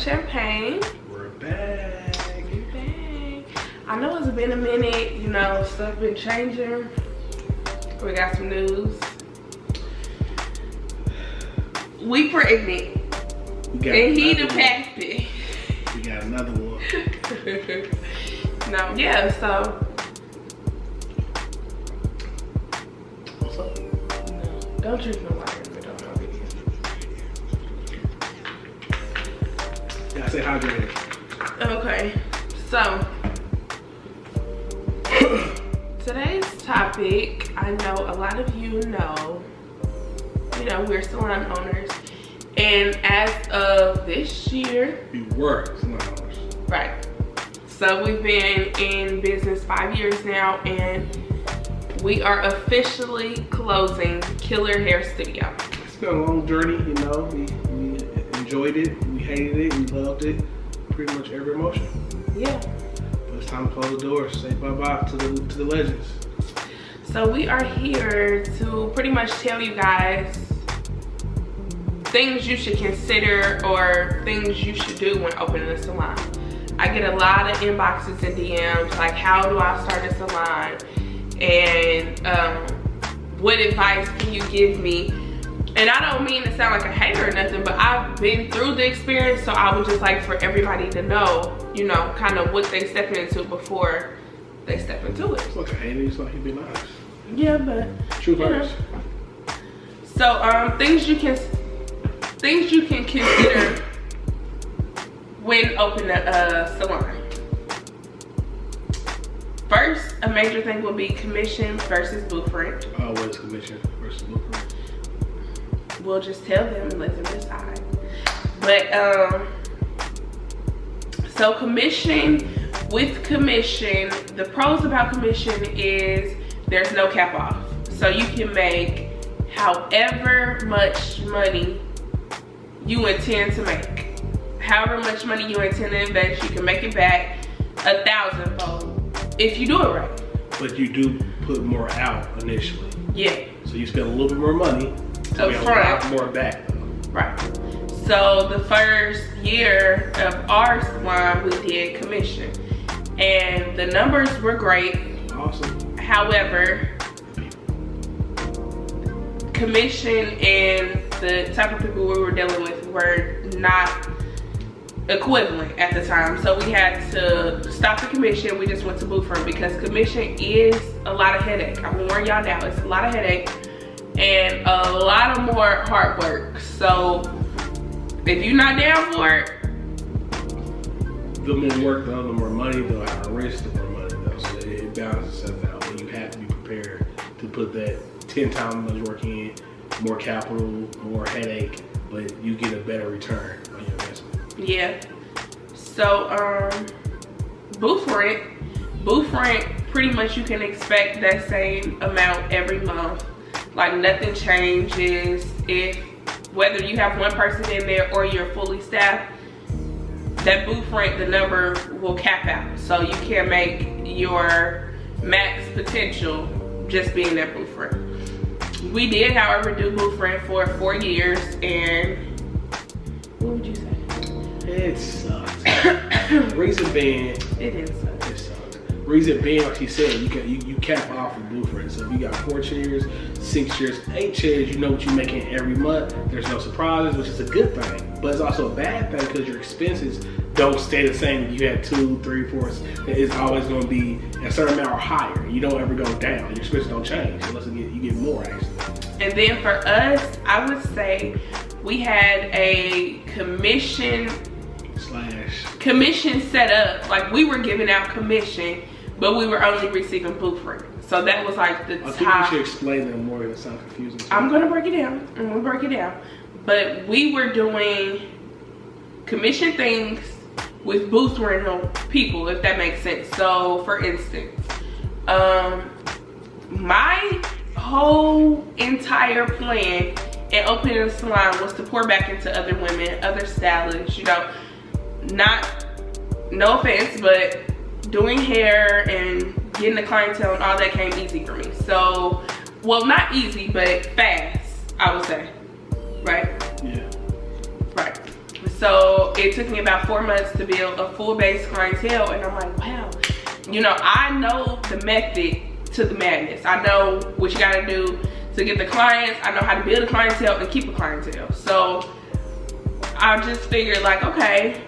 champagne. We're back. I know it's been a minute, you know, stuff been changing. We got some news. We pregnant. And he the passed it. We got another one. No, yeah, so. What's up? No, don't drink no water in the middle of my video. Yeah, stay hydrated. Okay, so. Today's topic, I know a lot of you know, we're salon owners. And as of this year. We were salon owners. Right. So we've been in business 5 years now, and we are officially closing Killer Hair Studio. It's been a long journey, you know. We enjoyed it, we hated it, we loved it. Pretty much every emotion. Yeah. But it's time to close the doors, say bye-bye to the legends. So we are here to pretty much tell you guys things you should consider or things you should do when opening a salon. I get a lot of inboxes and DMs like, how do I start a salon? And what advice can you give me? And I don't mean to sound like a hater or nothing, but I've been through the experience, so I would just like for everybody to know, kind of what they step into before they step into it. It's like a hater, it's like you'd be nice. Yeah, but true first. So things you can consider when opening a salon. First, a major thing will be commission versus booth rent. What is commission versus booth rent? We'll just tell them and let them decide. But so commission, with commission, the pros about commission is there's no cap off. So you can make however much money you intend to make. However much money you intend to invest, you can make it back 1,000-fold if you do it right. But you do put more out initially. Yeah. So you spend a little bit more money to get a lot more back though. Right. So the first year of our salon, we did commission. And the numbers were great. Awesome. However, commission and the type of people we were dealing with were not equivalent at the time. So we had to stop the commission. We just went to booth rent because commission is a lot of headache. I'm gonna warn y'all now, it's a lot of headache and a lot of more hard work. So if you're not down for it, the more work though, the more money, the higher risk, the more money though. So it balances itself out. And you have to be prepared to put that 10 times as much work in, more capital, more headache, but you get a better return on your investment. Yeah. So booth rent, pretty much you can expect that same amount every month. Like nothing changes. If whether you have one person in there or you're fully staffed, that booth rent, the number will cap out. So you can't make your max potential just being that booth rent. We did, however, do booth rent for 4 years, and what would you say? It sucks. Reason being, it didn't suck. It sucks. Reason being, like she said, you cap off the booth rent. So if you got 4 chairs, 6 chairs, 8 chairs, you know what you're making every month. There's no surprises, which is a good thing. But it's also a bad thing because your expenses don't stay the same. If you had 2, 3, 4, it's always going to be a certain amount or higher. You don't ever go down. Your expenses don't change unless you get more actually. And then for us, I would say we had a commission set up. Like we were giving out commission, but we were only receiving booth rent. So that was like the top. I think you should explain that more. It sounds confusing. I'm gonna break it down. But we were doing commission things with booth rental people, if that makes sense. So for instance, my whole entire plan in opening a salon was to pour back into other women, other stylists, no offense, but doing hair and getting the clientele and all that came easy for me. So, well, not easy, but fast, I would say, right? Yeah. Right. So it took me about 4 months to build a full base clientele, and I'm like, wow, you know, I know the method to the madness. I know what you gotta do to get the clients. I know how to build a clientele and keep a clientele. So I just figured like, okay,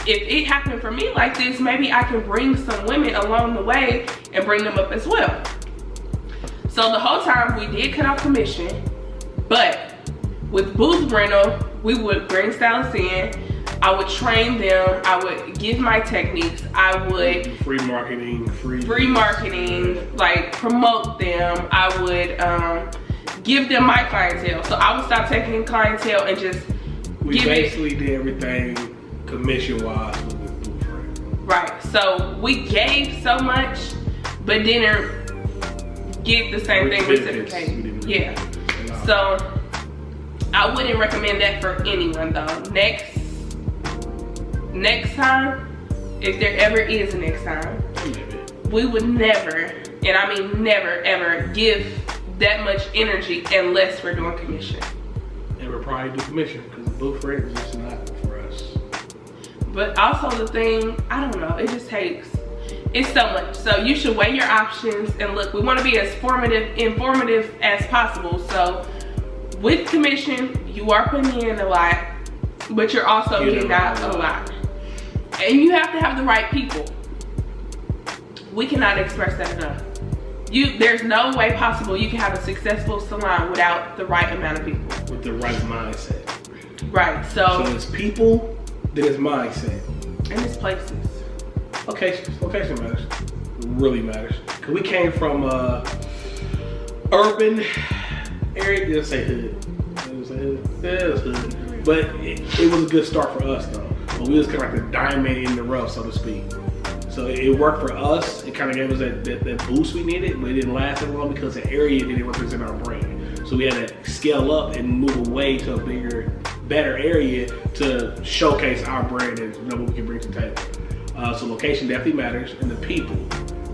if it happened for me like this, maybe I can bring some women along the way and bring them up as well. So the whole time we did cut off commission, but with booth rental, we would bring stylists in, I would train them, I would give my techniques, I would free marketing, like promote them, I would give them my clientele. So I would stop taking clientele and just we basically did everything commission wise with the booth rental. Right. So we gave so much, but didn't get the same thing reciprocated. Yeah. So I wouldn't recommend that for anyone though. Next time, if there ever is a next time, we would never, and I mean never ever, give that much energy unless we're doing commission. And we'll probably do commission because the booth rent is just not for us. But also the thing, I don't know, it just takes, it's so much. So you should weigh your options, and look, we want to be as informative as possible. So with commission, you are putting in a lot, but you're also getting out a lot. And you have to have the right people. We cannot express that enough. There's no way possible you can have a successful salon without the right amount of people. With the right mindset. Right, so it's people, then it's mindset. And it's places. Location matters. It really matters. Cause we came from urban area, let's say hood. It was hood. But it was a good start for us though. But we was kind of like the diamond in the rough, so to speak. So it worked for us. It kind of gave us that boost we needed, but it didn't last that long because the area didn't represent our brand. So we had to scale up and move away to a bigger, better area to showcase our brand and what we can bring to the table. So location definitely matters, and the people.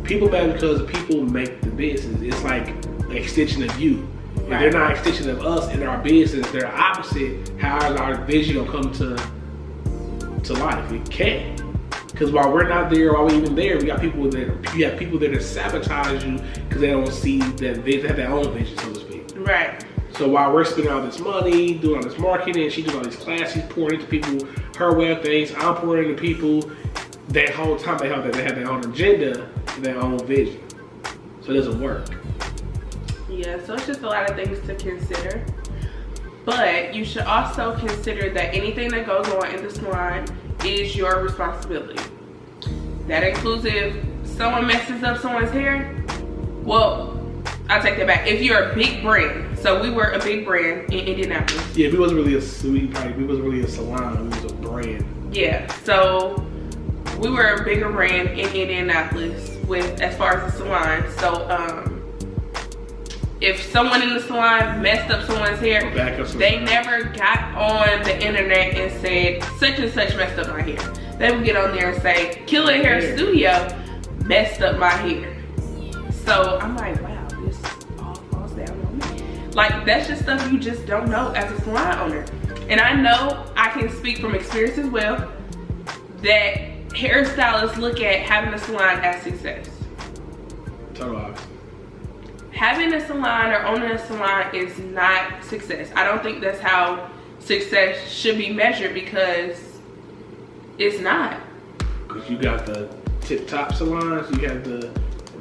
People matter because the people make the business. It's like an extension of you. If they're not an extension of us in our business, they're opposite. How is our vision gonna come to life? It can't. Because while we're not there, while we're even there, you have people there to sabotage you because they don't see that they have their own vision, so to speak. Right. So while we're spending all this money, doing all this marketing, she's doing all these classes, pouring into people her way of things, I'm pouring into people, that whole time they have their own agenda and their own vision. So it doesn't work. Yeah, so it's just a lot of things to consider. But you should also consider that anything that goes on in the salon is your responsibility. That includes if someone messes up someone's hair, well, I take that back. If you're a big brand, so we were a big brand in Indianapolis. Yeah, we wasn't really a salon, we was a brand. Yeah, so we were a bigger brand in Indianapolis with as far as the salon. So if someone in the salon messed up someone's hair, they never got on the internet and said such and such messed up my hair. They would get on there and say Killer Hair Studio messed up my hair. So I'm like, wow, this all falls down on me. Like, that's just stuff you just don't know as a salon owner. And I know I can speak from experience as well that hairstylists look at having a salon as success. Total. Having a salon or owning a salon is not success. I don't think that's how success should be measured, because it's not. Because you got the tip-top salons, you have the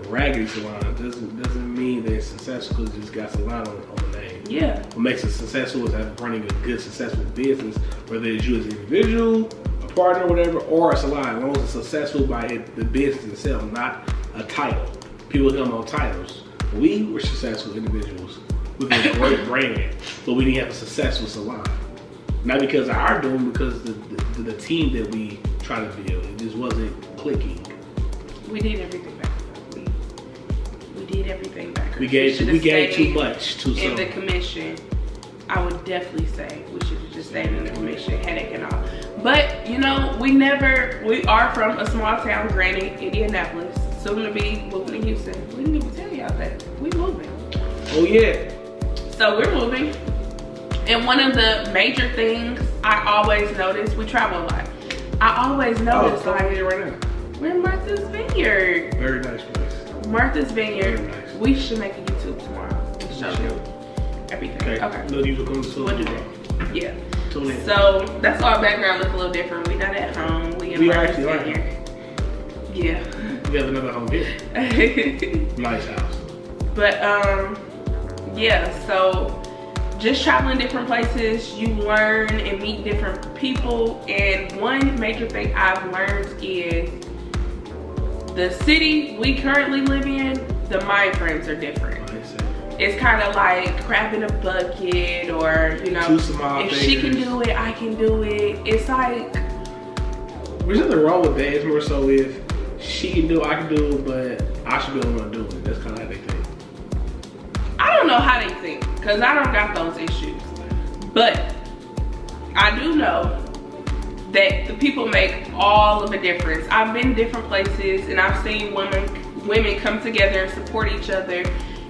raggedy salons. Doesn't mean they're successful because you just got salon on the name. Yeah. What makes it successful is running a good, successful business, whether it's you as an individual, a partner, whatever, or a salon. As long as it's successful by the business itself, not a title. People come on titles. We were successful individuals with a great brand, but we didn't have a successful salon. Not because of our doing, because the team that we try to build, it just wasn't clicking. We did everything back. We did everything back. We gave too much to in the commission. I would definitely say we should have just stayed in the commission, headache and all. But you know, we are from a small town, granted, Indianapolis, soon to be moving to Houston. We didn't even tell y'all that. We moving. Oh yeah. So we're moving. And one of the major things I always notice, we travel a lot. I always notice like, here right now. We're in Martha's Vineyard. Very nice place. Martha's Vineyard. Very nice. We should make a YouTube tomorrow to show you everything. Okay. No, you will come to We'll do that. Yeah. Tune in. So that's our background look a little different. We're not at home. We in Martha's Vineyard. Yeah. We have another home here. Nice house. But yeah, so just traveling different places, you learn and meet different people. And one major thing I've learned is the city we currently live in, the mind frames are different. It's kind of like crab in a bucket, or you know, if she can do it, I can do it. It's like there's nothing wrong with that. It's more so if she can do it, I can do it, but I should be the one doing it. That's kind of how they think. I don't know how they think, because I don't got those issues. But I do know that the people make all of a difference. I've been different places and I've seen women come together and support each other.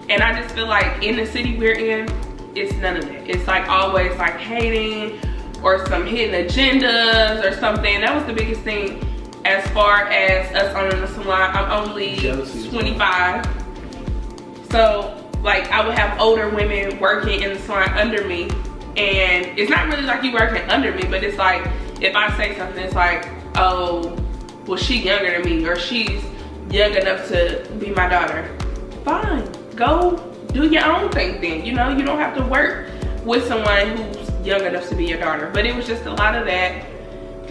And I just feel like in the city we're in, it's none of it. It's like always like hating or some hidden agendas or something. That was the biggest thing as far as us owning the salon. I'm only 25. So like I would have older women working in the salon under me, and it's not really like you working under me, but it's like if I say something, it's like, oh, well she younger than me, or she's young enough to be my daughter. Fine, go do your own thing then. You know, you don't have to work with someone who's young enough to be your daughter. But it was just a lot of that.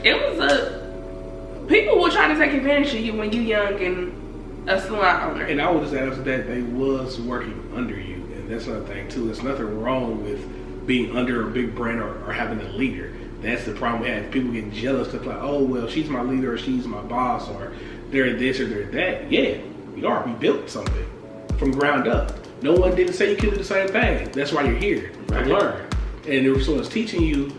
It was people will try to take advantage of you when you young and a salon owner. And I would just add that they was working under you, and that's another thing too. There's nothing wrong with being under a big brand or having a leader. That's the problem we have. People getting jealous because like, oh well, she's my leader or she's my boss or they're this or they're that. Yeah, we are. We built something from ground up. No one didn't say you could do the same thing. That's why you're here to learn. And if someone's teaching you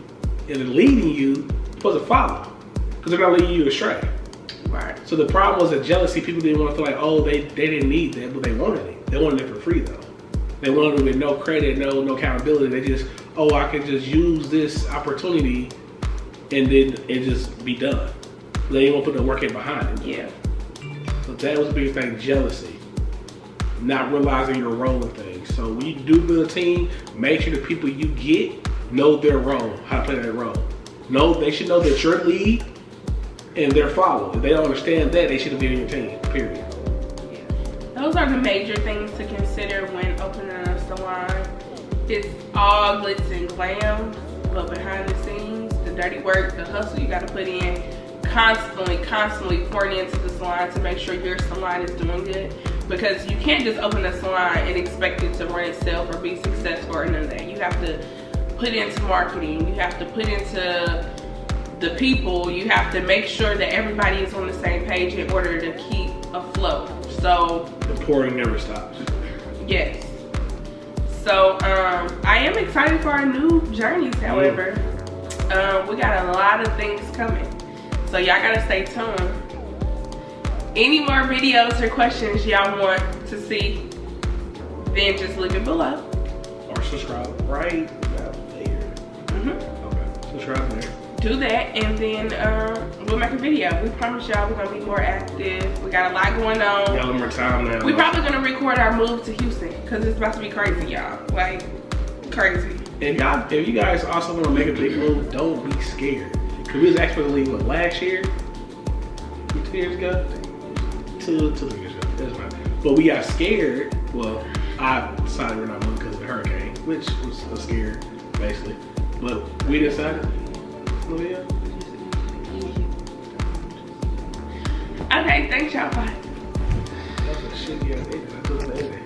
and leading you, you're supposed to follow because they're not leading you astray. Right. So the problem was that jealousy. People didn't want to feel like, oh, they didn't need that, but they wanted it. They wanted it for free though. They wanted it with no credit, no accountability. They just, oh, I can just use this opportunity and then it just be done. They didn't want to put the work in behind it. Yeah. So that was the biggest thing, jealousy. Not realizing your role in things. So when you do build a team, make sure the people you get know their role, how to play that role. They should know that you're lead and they're follow. If they don't understand that, they shouldn't be on your team, period. Yeah. Those are the major things to consider when opening a salon. It's all glitz and glam, but behind the scenes, the dirty work, the hustle you gotta put in, constantly pouring into the salon to make sure your salon is doing good. Because you can't just open a salon and expect it to run itself or be successful or none of that. You have to put into marketing, you have to put into the people, you have to make sure that everybody is on the same page in order to keep afloat. So the pouring never stops. Yes. So I am excited for our new journeys, however. We got a lot of things coming. So y'all gotta stay tuned. Any more videos or questions y'all want to see, then just leave it below. Or subscribe right down there. Okay, subscribe there. Do that, and then we'll make a video. We promise y'all we're gonna be more active. We got a lot going on. Y'all more time now. We're probably gonna record our move to Houston because it's about to be crazy, y'all. Like crazy. And if you guys also want to make a big move, don't be scared. Cause we was actually leaving last year, 2 years ago, 2 years ago. That's right. But we got scared. Well, I decided we're not moving because of the hurricane, which was a scare basically. But we decided. Yeah. Okay, thanks y'all. Bye. That's a shitty idea. I took that.